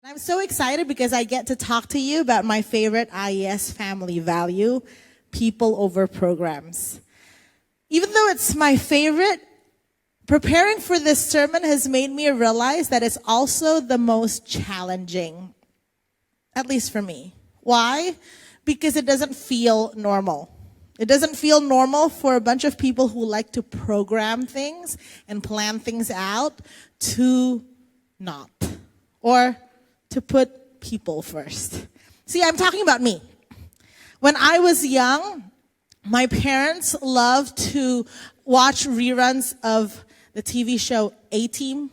I'm so excited because I get to talk to you about my favorite IES family value, people over programs. Even though it's my favorite, preparing for this sermon has made me realize that it's also the most challenging, at least for me. Why? Because it doesn't feel normal. It doesn't feel normal for a bunch of people who like to program things and plan things out to not. Or to put people first. See, I'm talking about me. When I was young, my parents loved to watch reruns of the TV show A-Team.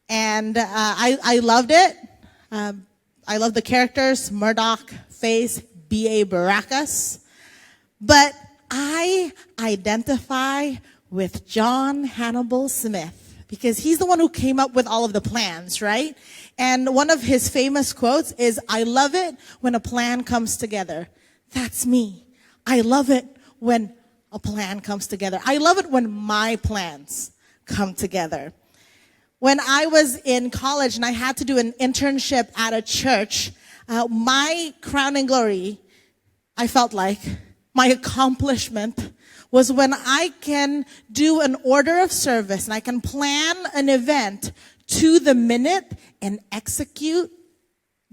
And I loved it. I loved the characters, Murdoch, Faith, B.A. Baracus. But I identify with John Hannibal Smith because he's the one who came up with all of the plans, right? And one of his famous quotes is, "I love it when a plan comes together." That's me. I love it when a plan comes together. I love it when my plans come together. When I was in college and I had to do an internship at a church, my crowning glory, I felt like, my accomplishment was when I can do an order of service and I can plan an event to the minute and execute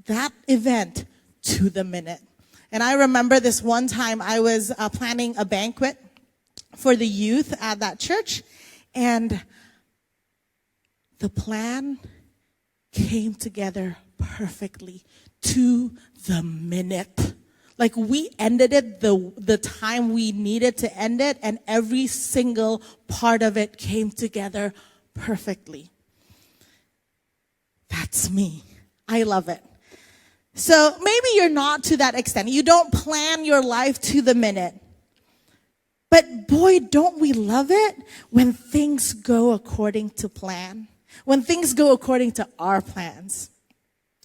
that event to the minute. And I remember this one time I was planning a banquet for the youth at that church, and the plan came together perfectly to the minute. Like, we ended it the time we needed to end it, and every single part of it came together perfectly. That's me. I love it. So maybe you're not to that extent. You don't plan your life to the minute. But boy, don't we love it when things go according to plan, when things go according to our plans.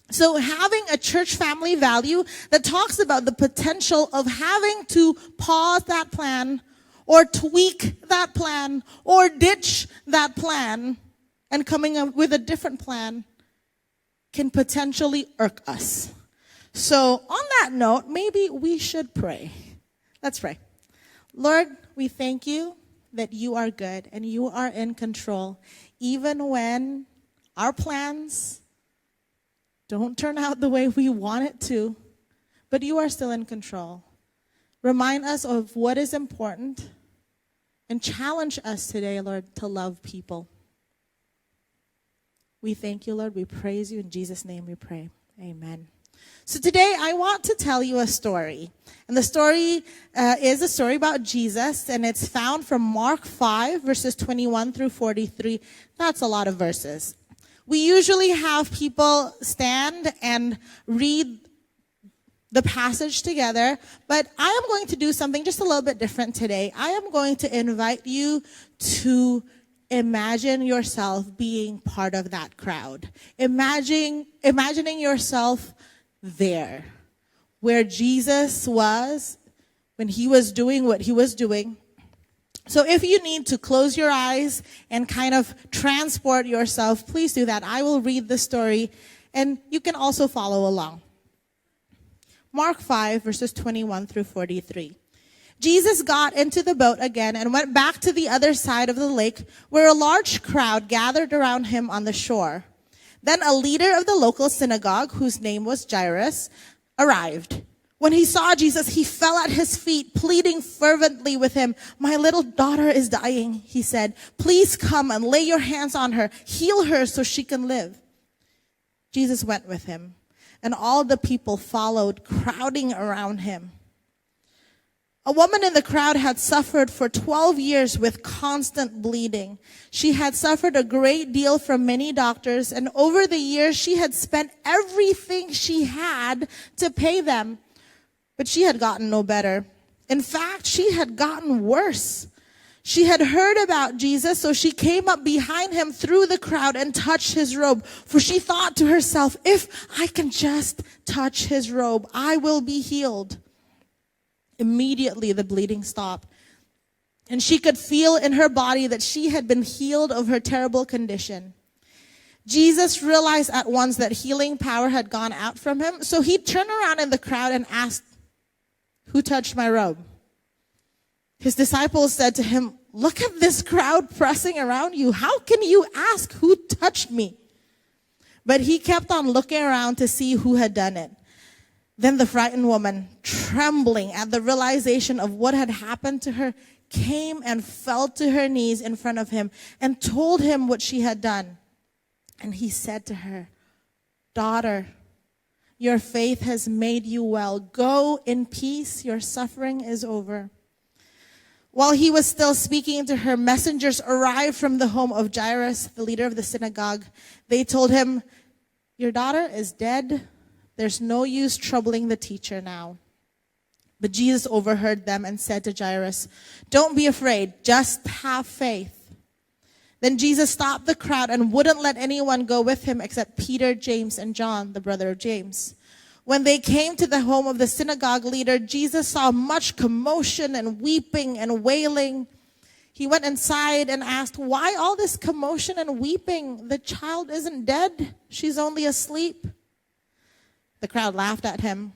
So having a church family value that talks about the potential of having to pause that plan or tweak that plan or ditch that plan and coming up with a different plan can potentially irk us. So on that note, maybe we should pray. Let's pray. Lord, we thank you that you are good and you are in control, even when our plans don't turn out the way we want it to, but you are still in control. Remind us of what is important and challenge us today, Lord, to love people. We thank you, Lord. We praise you. In Jesus' name we pray. Amen. So today I want to tell you a story. And the story is a story about Jesus, and it's found from Mark 5, verses 21 through 43. That's a lot of verses. We usually have people stand and read the passage together, but I am going to do something just a little bit different today. I am going to invite you to imagine yourself being part of that crowd. Imagining yourself there, where Jesus was when he was doing what he was doing. So if you need to close your eyes and kind of transport yourself, please do that. I will read the story, and you can also follow along. Mark 5, verses 21 through 43. Jesus got into the boat again and went back to the other side of the lake, where a large crowd gathered around him on the shore. Then a leader of the local synagogue, whose name was Jairus, arrived. When he saw Jesus, he fell at his feet, pleading fervently with him. "My little daughter is dying," he said. "Please come and lay your hands on her. Heal her so she can live." Jesus went with him, and all the people followed, crowding around him. A woman in the crowd had suffered for 12 years with constant bleeding. She had suffered a great deal from many doctors, and over the years she had spent everything she had to pay them. But she had gotten no better. In fact, she had gotten worse. She had heard about Jesus, so she came up behind him through the crowd and touched his robe. For she thought to herself, "If I can just touch his robe, I will be healed." Immediately the bleeding stopped, and she could feel in her body that she had been healed of her terrible condition. Jesus realized at once that healing power had gone out from him. So he turned around in the crowd and asked, "Who touched my robe?" His disciples said to him, "Look at this crowd pressing around you. How can you ask who touched me?" But he kept on looking around to see who had done it. Then the frightened woman, trembling at the realization of what had happened to her, came and fell to her knees in front of him and told him what she had done. And he said to her, "Daughter, your faith has made you well. Go in peace. Your suffering is over." While he was still speaking to her, messengers arrived from the home of Jairus, the leader of the synagogue. They told him, "Your daughter is dead. There's no use troubling the teacher now." But Jesus overheard them and said to Jairus, "Don't be afraid, just have faith." Then Jesus stopped the crowd and wouldn't let anyone go with him except Peter, James, and John, the brother of James. When they came to the home of the synagogue leader, Jesus saw much commotion and weeping and wailing. He went inside and asked, "Why all this commotion and weeping? The child isn't dead. She's only asleep." The crowd laughed at him,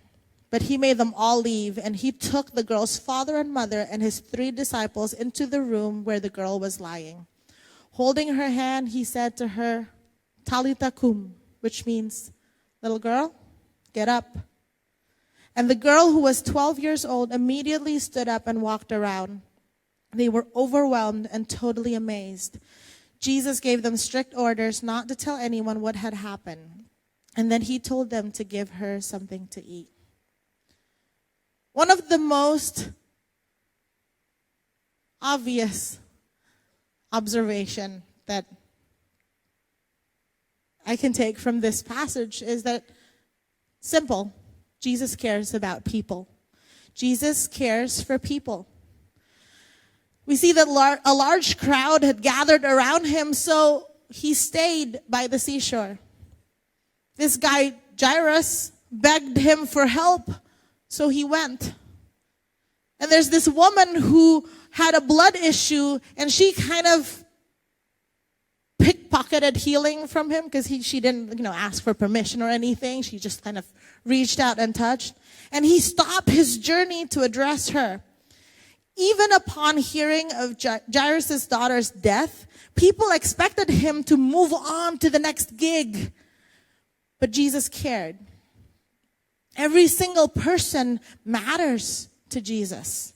but he made them all leave, and he took the girl's father and mother and his 3 disciples into the room where the girl was lying. Holding her hand, he said to her, "Talitha kum," which means, "Little girl, get up." And the girl, who was 12 years old, immediately stood up and walked around. They were overwhelmed and totally amazed. Jesus gave them strict orders not to tell anyone what had happened. And then he told them to give her something to eat. One of the most obvious observation that I can take from this passage is that simple, Jesus cares about people. Jesus cares for people. We see that a large crowd had gathered around him, so he stayed by the seashore. This guy, Jairus, begged him for help, so he went. And there's this woman who had a blood issue, and she kind of pickpocketed healing from him because she didn't, ask for permission or anything. She just kind of reached out and touched. And he stopped his journey to address her. Even upon hearing of Jairus' daughter's death, people expected him to move on to the next gig. But Jesus cared. Every single person matters to Jesus.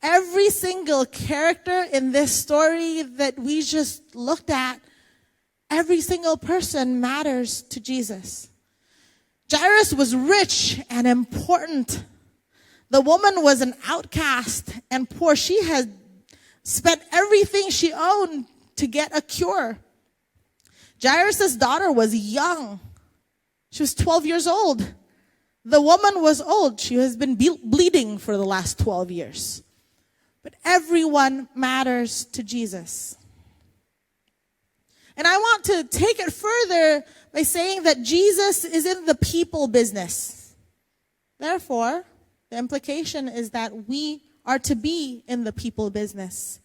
Every single character in this story that we just looked at, every single person matters to Jesus. Jairus was rich and important. The woman was an outcast and poor. She had spent everything she owned to get a cure. Jairus' daughter was young. She was 12 years old. The woman was old. She has been bleeding for the last 12 years. But everyone matters to Jesus. And I want to take it further by saying that Jesus is in the people business. Therefore, the implication is that we are to be in the people business.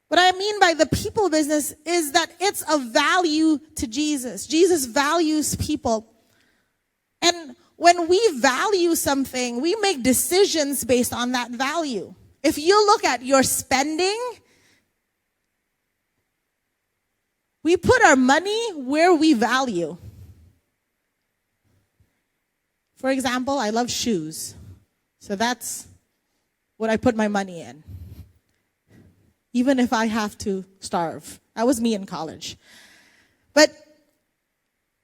What I mean by the people business is that it's of value to Jesus. Jesus values people. And when we value something, we make decisions based on that value. If you look at your spending, we put our money where we value. For example, I love shoes. So that's what I put my money in. Even if I have to starve. That was me in college. But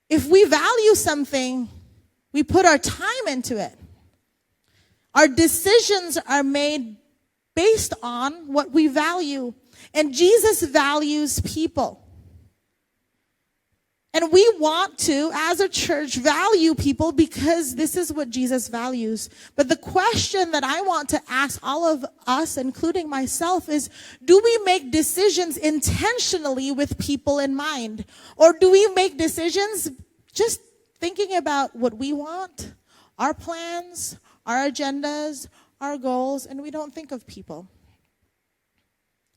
if we value something, we put our time into it. Our decisions are made based on what we value. And Jesus values people. And we want to, as a church, value people because this is what Jesus values. But the question that I want to ask all of us, including myself, is, do we make decisions intentionally with people in mind? Or do we make decisions just thinking about what we want, our plans, our agendas, our goals, and we don't think of people?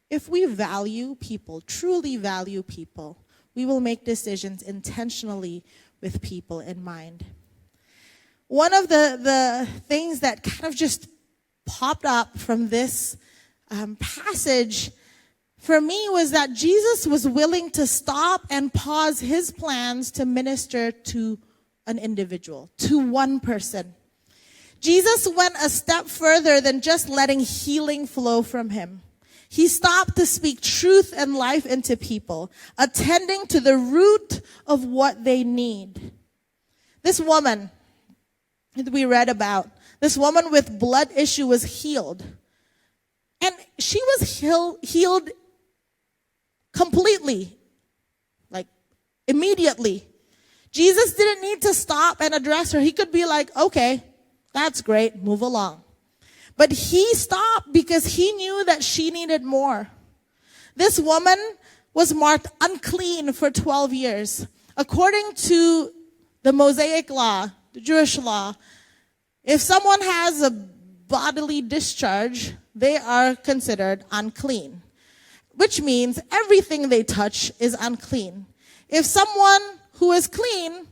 If we value people, truly value people, we will make decisions intentionally with people in mind. One of the things that kind of just popped up from this passage for me was that Jesus was willing to stop and pause his plans to minister to an individual, to one person. Jesus went a step further than just letting healing flow from him. He stopped to speak truth and life into people, attending to the root of what they need. This woman that we read about, this woman with blood issue was healed. And she was healed completely, like immediately. Jesus didn't need to stop and address her. He could be like, okay, that's great, move along. But he stopped because he knew that she needed more. This woman was marked unclean for 12 years. According to the Mosaic law, the Jewish law, if someone has a bodily discharge, they are considered unclean, which means everything they touch is unclean. If someone who is clean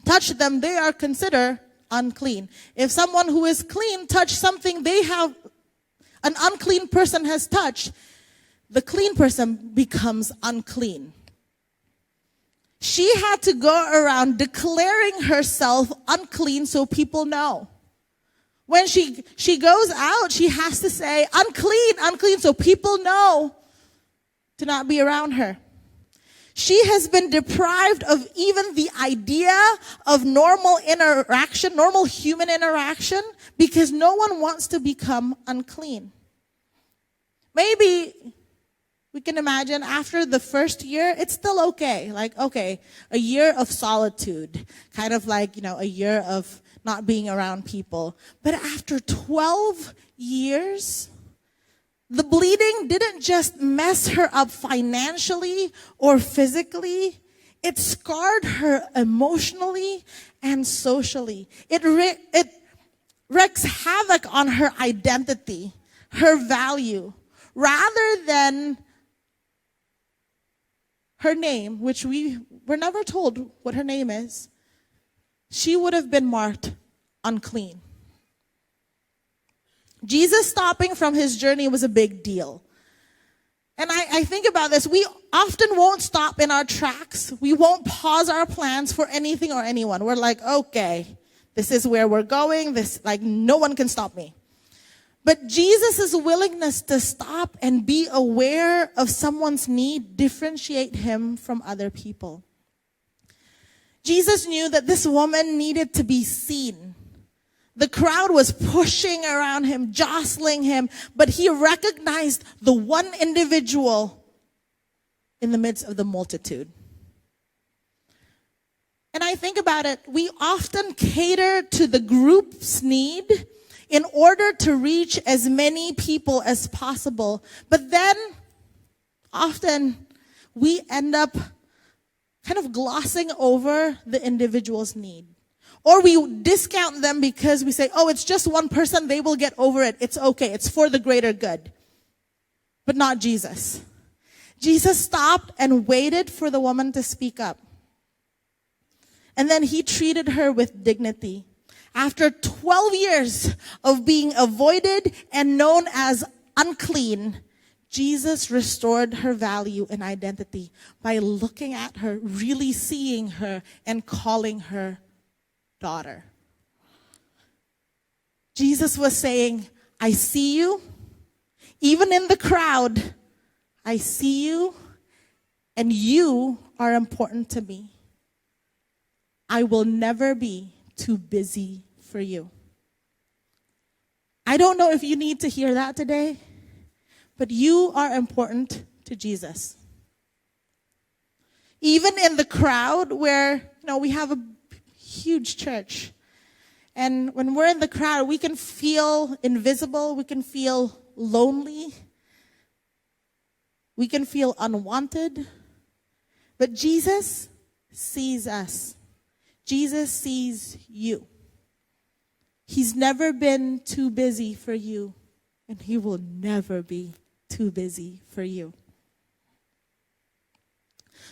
touch them, they are considered unclean. If someone who is clean touch something an unclean person has touched, the clean person becomes unclean. She had to go around declaring herself unclean so people know. When she goes out, she has to say, unclean, unclean, so people know to not be around her. She has been deprived of even the idea of normal interaction, normal human interaction, because no one wants to become unclean. Maybe we can imagine after the first year, it's still okay. Like, okay, a year of solitude, kind of like, a year of not being around people. But after 12 years, the bleeding didn't just mess her up financially or physically. It scarred her emotionally and socially. It wreaks havoc on her identity, her value, rather than her name, which we were never told what her name is. She would have been marked unclean. Jesus stopping from his journey was a big deal. And I think about this. We often won't stop in our tracks. We won't pause our plans for anything or anyone. We're like, okay, this is where we're going. No one can stop me. But Jesus' willingness to stop and be aware of someone's need differentiate him from other people. Jesus knew that this woman needed to be seen. The crowd was pushing around him, jostling him, but he recognized the one individual in the midst of the multitude. And I think about it, we often cater to the group's need in order to reach as many people as possible. But then, often, we end up kind of glossing over the individual's need. Or we discount them because we say, oh, it's just one person, they will get over it. It's okay, it's for the greater good. But not Jesus. Jesus stopped and waited for the woman to speak up. And then he treated her with dignity. After 12 years of being avoided and known as unclean, Jesus restored her value and identity by looking at her, really seeing her, and calling her daughter. Jesus was saying, I see you. Even in the crowd, I see you, and you are important to me. I will never be too busy for you. I don't know if you need to hear that today, but you are important to Jesus. Even in the crowd where, we have a huge church. And when we're in the crowd, we can feel invisible. We can feel lonely. We can feel unwanted. But Jesus sees us. Jesus sees you. He's never been too busy for you, and he will never be too busy for you.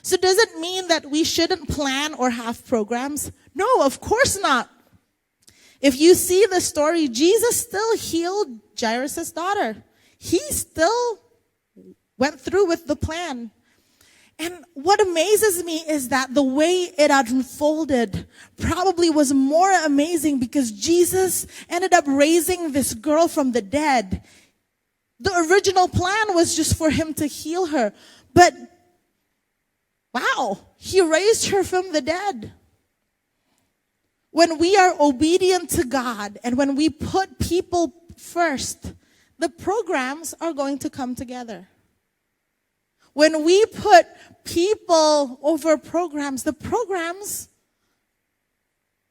So does it mean that we shouldn't plan or have programs? No, of course not. If you see the story, Jesus still healed Jairus' daughter. He still went through with the plan. And what amazes me is that the way it unfolded probably was more amazing because Jesus ended up raising this girl from the dead. The original plan was just for him to heal her. But, wow, he raised her from the dead. When we are obedient to God and when we put people first, the programs are going to come together. When we put people over programs, the programs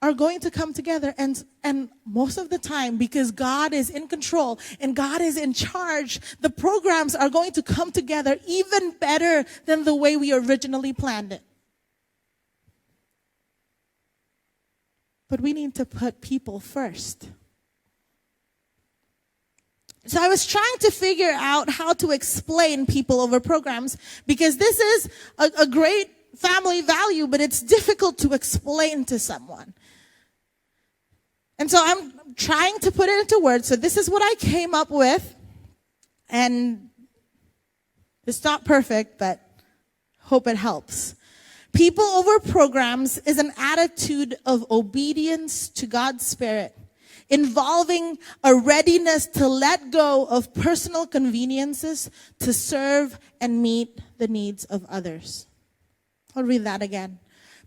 are going to come together. And most of the time, because God is in control and God is in charge, the programs are going to come together even better than the way we originally planned it. But we need to put people first. So I was trying to figure out how to explain people over programs because this is a great family value, but it's difficult to explain to someone. And so I'm trying to put it into words. So this is what I came up with. And it's not perfect, but hope it helps. People over programs is an attitude of obedience to God's Spirit, involving a readiness to let go of personal conveniences to serve and meet the needs of others. I'll read that again.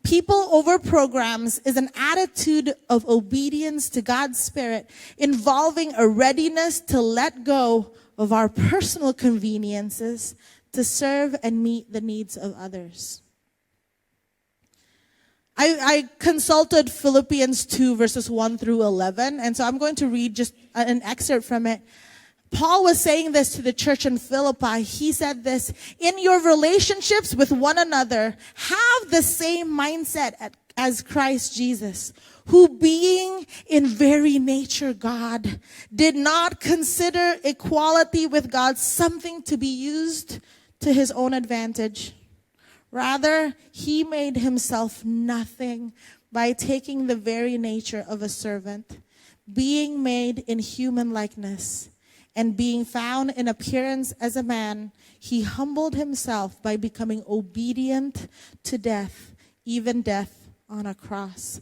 People over programs is an attitude of obedience to God's Spirit, involving a readiness to let go of our personal conveniences to serve and meet the needs of others. I consulted Philippians 2 verses 1 through 11, and so I'm going to read just an excerpt from it. Paul was saying this to the church in Philippi. He said this, in your relationships with one another, have the same mindset as Christ Jesus, who being in very nature God, did not consider equality with God something to be used to his own advantage. Rather, he made himself nothing by taking the very nature of a servant, being made in human likeness, and being found in appearance as a man, he humbled himself by becoming obedient to death, even death on a cross.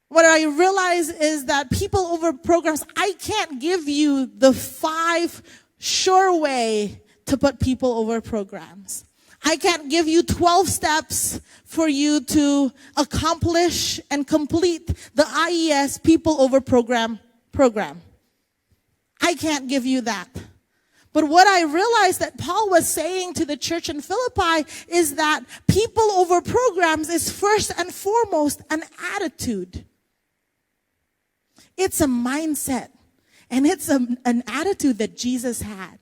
What I realize is that people over programs, I can't give you the 5 sure way to put people over programs. I can't give you 12 steps for you to accomplish and complete the IES People Over Program. I can't give you that. But what I realized that Paul was saying to the church in Philippi is that people over programs is first and foremost an attitude. It's a mindset. And it's an attitude that Jesus had.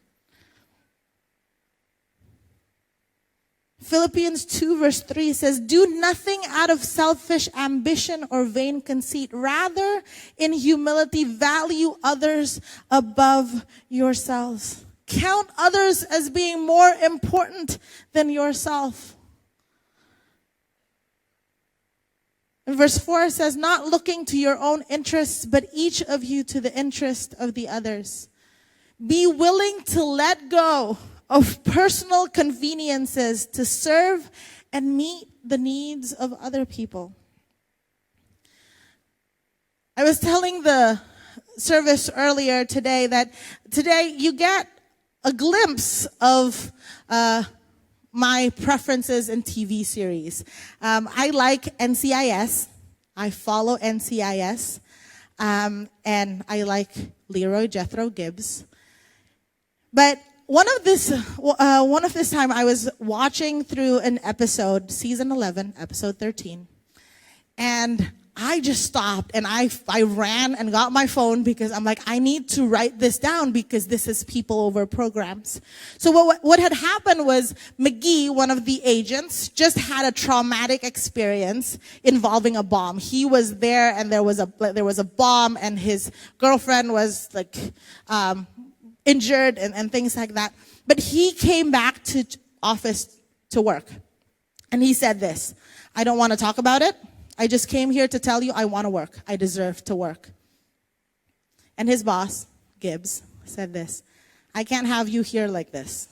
Philippians 2 verse 3 says, do nothing out of selfish ambition or vain conceit. Rather, in humility, value others above yourselves. Count others as being more important than yourself. And verse 4 says, not looking to your own interests, but each of you to the interest of the others. Be willing to let go of personal conveniences to serve and meet the needs of other people. I was telling the service earlier today that today you get a glimpse of my preferences in TV series. I like NCIS. I follow NCIS. And I like Leroy Jethro Gibbs. But one of this time I was watching through an episode, season 11, episode 13, and I just stopped and I ran and got my phone because I'm like, I need to write this down because this is people over programs. So what had happened was McGee, one of the agents, just had a traumatic experience involving a bomb. He was there and there was a bomb and his girlfriend was like, injured and things like that. But he came back to office to work. And he said this, I don't want to talk about it. I just came here to tell you I want to work. I deserve to work. And his boss, Gibbs, said this, I can't have you here like this.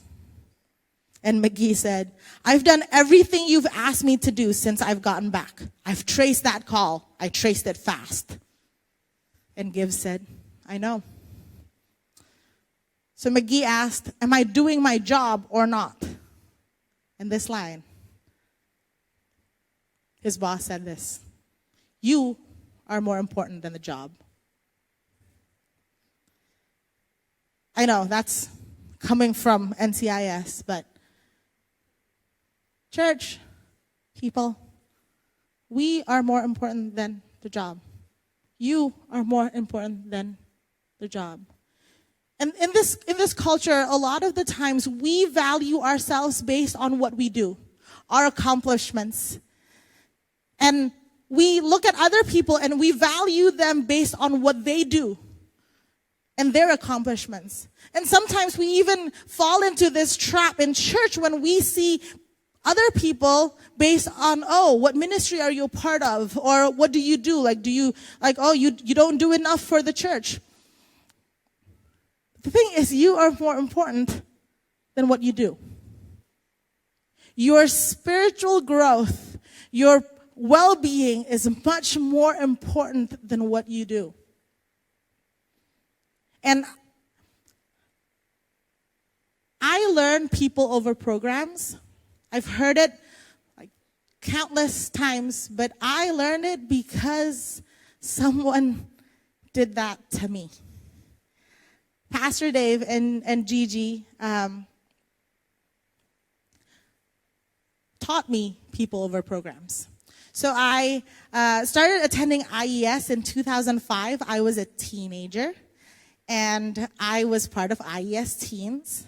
And McGee said, I've done everything you've asked me to do since I've gotten back. I've traced that call. I traced it fast. And Gibbs said, I know. So McGee asked, am I doing my job or not? And this line, his boss said this, you are more important than the job. I know that's coming from NCIS, but church people, we are more important than the job. You are more important than the job. And in this culture, a lot of the times we value ourselves based on what we do, our accomplishments. And we look at other people and we value them based on what they do and their accomplishments. And sometimes we even fall into this trap in church when we see other people based on, oh, what ministry are you a part of? Or what do you do? You don't do enough for the church. The thing is, you are more important than what you do. Your spiritual growth, your well-being is much more important than what you do. And I learn people over programs. I've heard it like countless times, but I learned it because someone did that to me. Pastor Dave and Gigi taught me people over programs. So I started attending IES in 2005. I was a teenager, and I was part of IES Teens.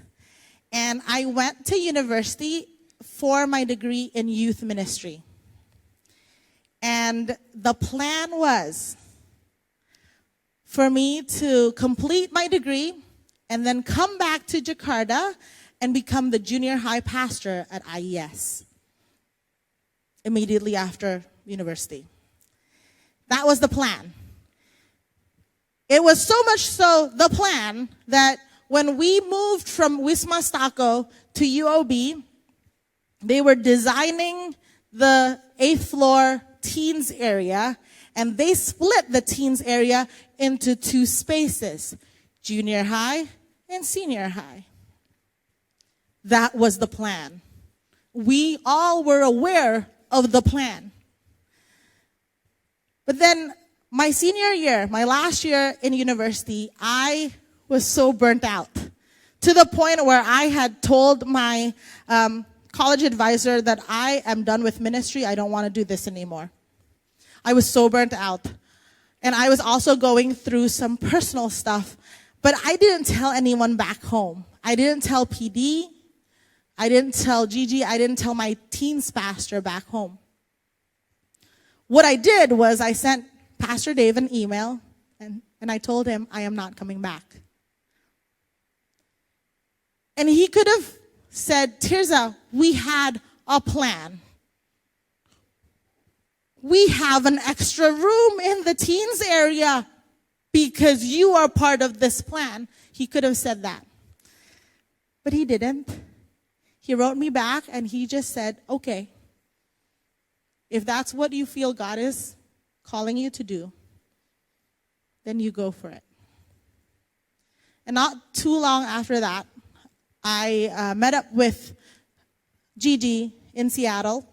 And I went to university for my degree in youth ministry. And the plan was for me to complete my degree and then come back to Jakarta and become the junior high pastor at IES immediately after university. That was the plan. It was so much so the plan that when we moved from Wisma Stako to UOB, they were designing the 8th floor teens area, and they split the teens area into 2 spaces, junior high and senior high. That was the plan. We all were aware of the plan. But then my senior year, my last year in university, I was so burnt out to the point where I had told my college advisor that I am done with ministry. I don't want to do this anymore. I was so burnt out. And I was also going through some personal stuff, but I didn't tell anyone back home. I didn't tell PD. I didn't tell Gigi. I didn't tell my teens pastor back home. What I did was I sent Pastor Dave an email, and I told him I am not coming back. And he could have said, Tirza, we had a plan. We have an extra room in the teens area because you are part of this plan. He could have said that. But he didn't. He wrote me back and he just said, okay, if that's what you feel God is calling you to do, then you go for it. And not too long after that, I met up with Gigi in Seattle,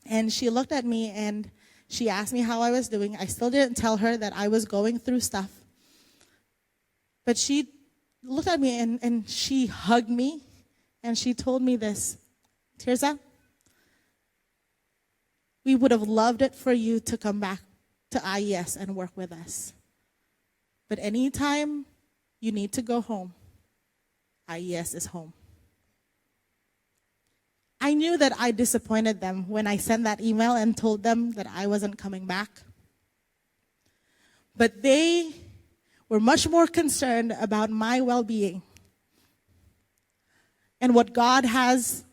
and she looked at me and she asked me how I was doing. I still didn't tell her that I was going through stuff. But she looked at me and she hugged me and she told me this, Tirza, we would have loved it for you to come back to IES and work with us. But anytime you need to go home, IES is home. I knew that I disappointed them when I sent that email and told them that I wasn't coming back. But they were much more concerned about my well-being and what God has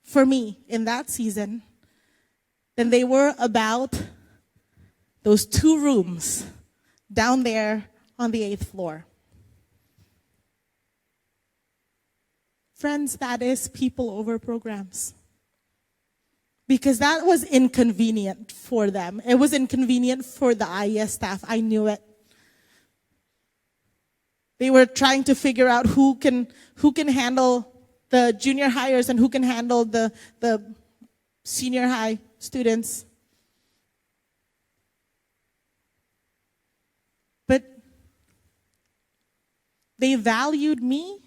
for me in that season than they were about those 2 rooms down there on the 8th floor. Friends, that is people over programs. Because that was inconvenient for them. It was inconvenient for the IES staff. I knew it. They were trying to figure out who can handle the junior hires and who can handle the senior high students. But they valued me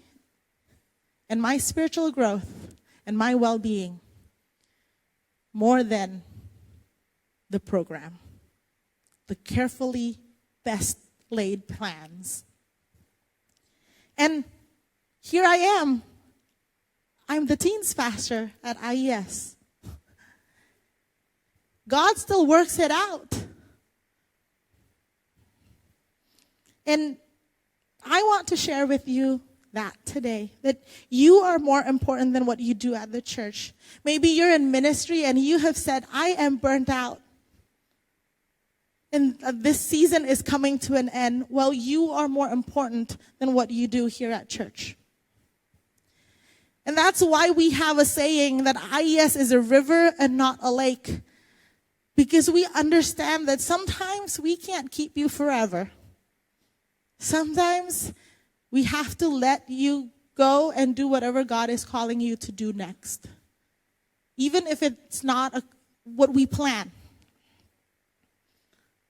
and my spiritual growth and my well-being more than the program, the carefully best laid plans. And here I am. I'm the teens pastor at IES. God still works it out. And I want to share with you that today, that you are more important than what you do at the church. Maybe you're in ministry and you have said, I am burnt out. And this season is coming to an end. Well, you are more important than what you do here at church. And that's why we have a saying that IES is a river and not a lake. Because we understand that sometimes we can't keep you forever. Sometimes we have to let you go and do whatever God is calling you to do next. Even if it's not what we plan.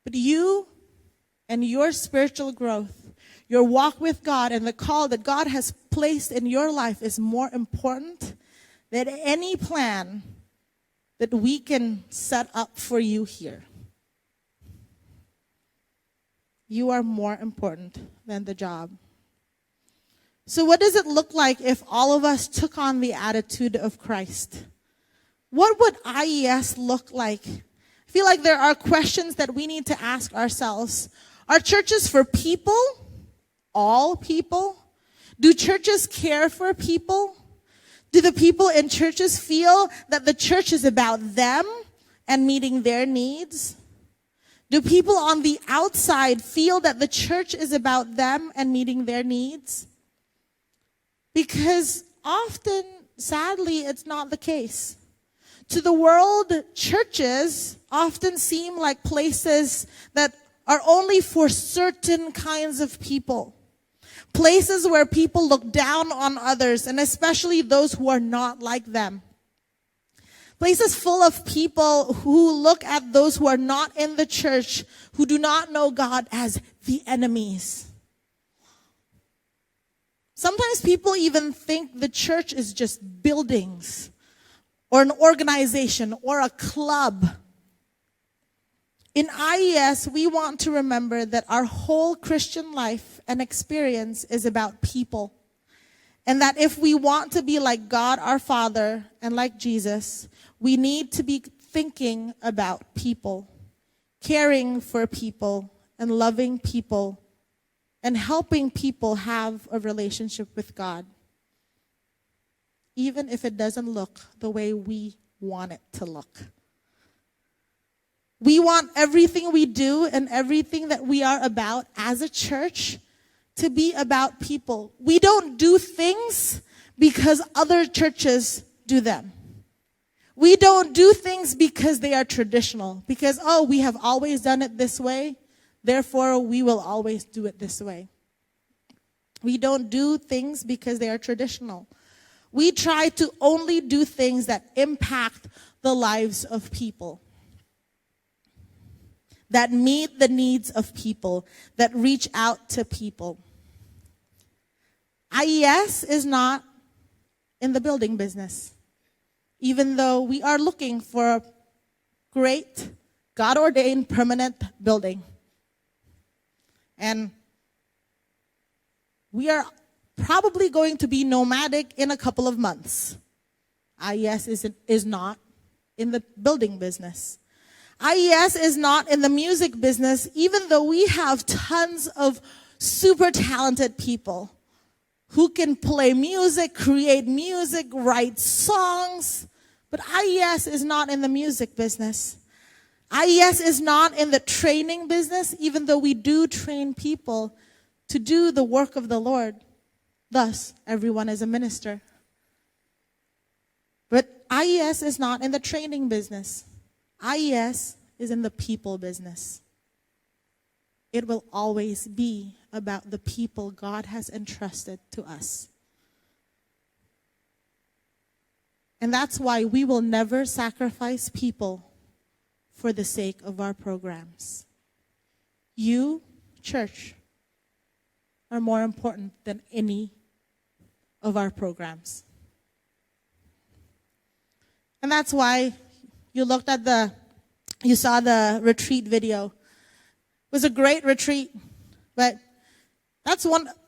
But you and your spiritual growth, your walk with God and the call that God has placed in your life is more important than any plan that we can set up for you here. You are more important than the job. So what does it look like if all of us took on the attitude of Christ? What would IES look like? I feel like there are questions that we need to ask ourselves. Are churches for people? All people? Do churches care for people? Do the people in churches feel that the church is about them and meeting their needs? Do people on the outside feel that the church is about them and meeting their needs? Because often, sadly, it's not the case. To the world, churches often seem like places that are only for certain kinds of people. Places where people look down on others, and especially those who are not like them. Places full of people who look at those who are not in the church, who do not know God, as the enemies. Sometimes people even think the church is just buildings or an organization or a club. In IES, we want to remember that our whole Christian life and experience is about people. And that if we want to be like God our Father and like Jesus, we need to be thinking about people, caring for people, and loving people, and helping people have a relationship with God, even if it doesn't look the way we want it to look. We want everything we do and everything that we are about as a church to be about people. We don't do things because other churches do them. We don't do things because they are traditional, because, we have always done it this way, therefore we will always do it this way. We don't do things because they are traditional. We try to only do things that impact the lives of people, that meet the needs of people, that reach out to people. IES is not in the building business, even though we are looking for a great, God-ordained, permanent building. And we are probably going to be nomadic in a couple of months. IES is not in the building business. IES is not in the music business, even though we have tons of super talented people who can play music, create music, write songs. But IES is not in the music business. IES is not in the training business, even though we do train people to do the work of the Lord. Thus, everyone is a minister. But IES is not in the training business. IES is in the people business. It will always be about the people God has entrusted to us. And that's why we will never sacrifice people for the sake of our programs. You, church, are more important than any of our programs. And that's why you saw the retreat video. It was a great retreat, but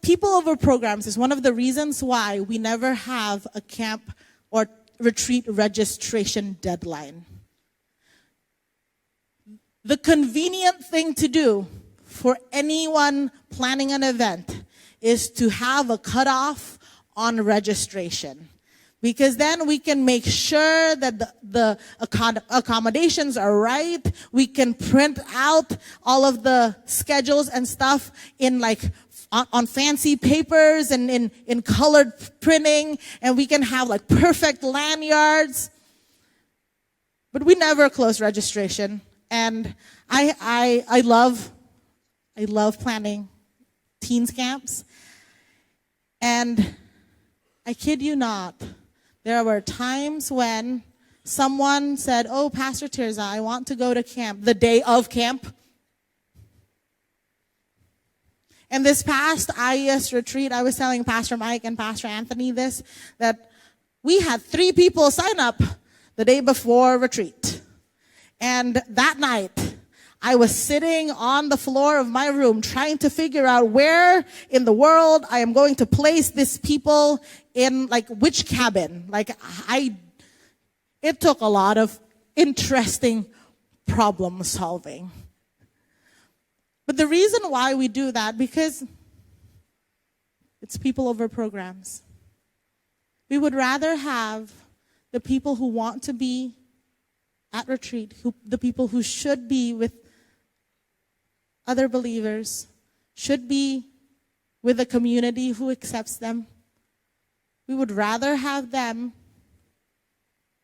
people over programs is one of the reasons why we never have a camp or retreat registration deadline. The convenient thing to do for anyone planning an event is to have a cutoff on registration. Because then we can make sure that the accommodations are right. We can print out all of the schedules and stuff in on fancy papers and in colored printing. And we can have perfect lanyards. But we never close registration. And I love planning teens camps. And I kid you not, there were times when someone said, "Oh, Pastor Tirza, I want to go to camp," the day of camp. And this past IES retreat, I was telling Pastor Mike and Pastor Anthony that we had 3 people sign up the day before retreat. And that night, I was sitting on the floor of my room trying to figure out where in the world I am going to place these people in which cabin. It took a lot of interesting problem solving. But the reason why we do that, because it's people over programs. We would rather have the people who want to be at retreat, the people who should be with other believers, should be with a community who accepts them. We would rather have them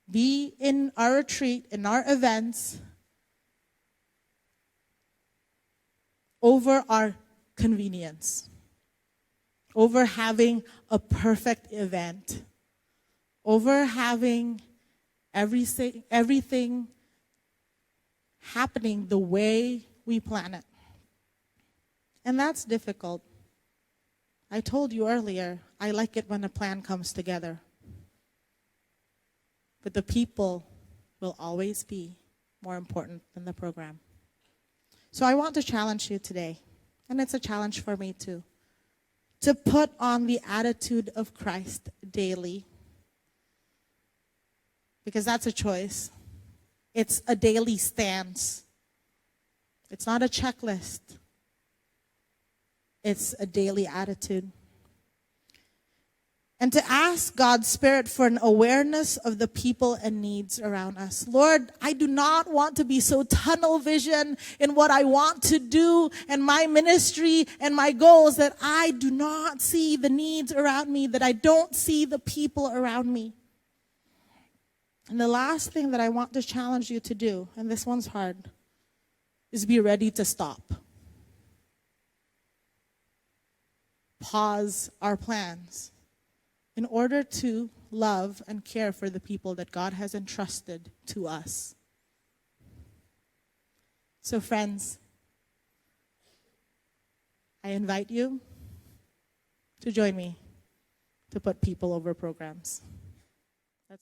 be in our retreat, in our events, over our convenience, over having a perfect event, over having everything happening the way we plan it. And that's difficult. I told you earlier, I like it when a plan comes together. But the people will always be more important than the program. So I want to challenge you today, and it's a challenge for me too, to put on the attitude of Christ daily. Because that's a choice. It's a daily stance. It's not a checklist. It's a daily attitude. And to ask God's Spirit for an awareness of the people and needs around us. Lord, I do not want to be so tunnel vision in what I want to do and my ministry and my goals that I do not see the needs around me, that I don't see the people around me. And the last thing that I want to challenge you to do, and this one's hard, is be ready to stop. Pause our plans in order to love and care for the people that God has entrusted to us. So friends, I invite you to join me to put people over programs.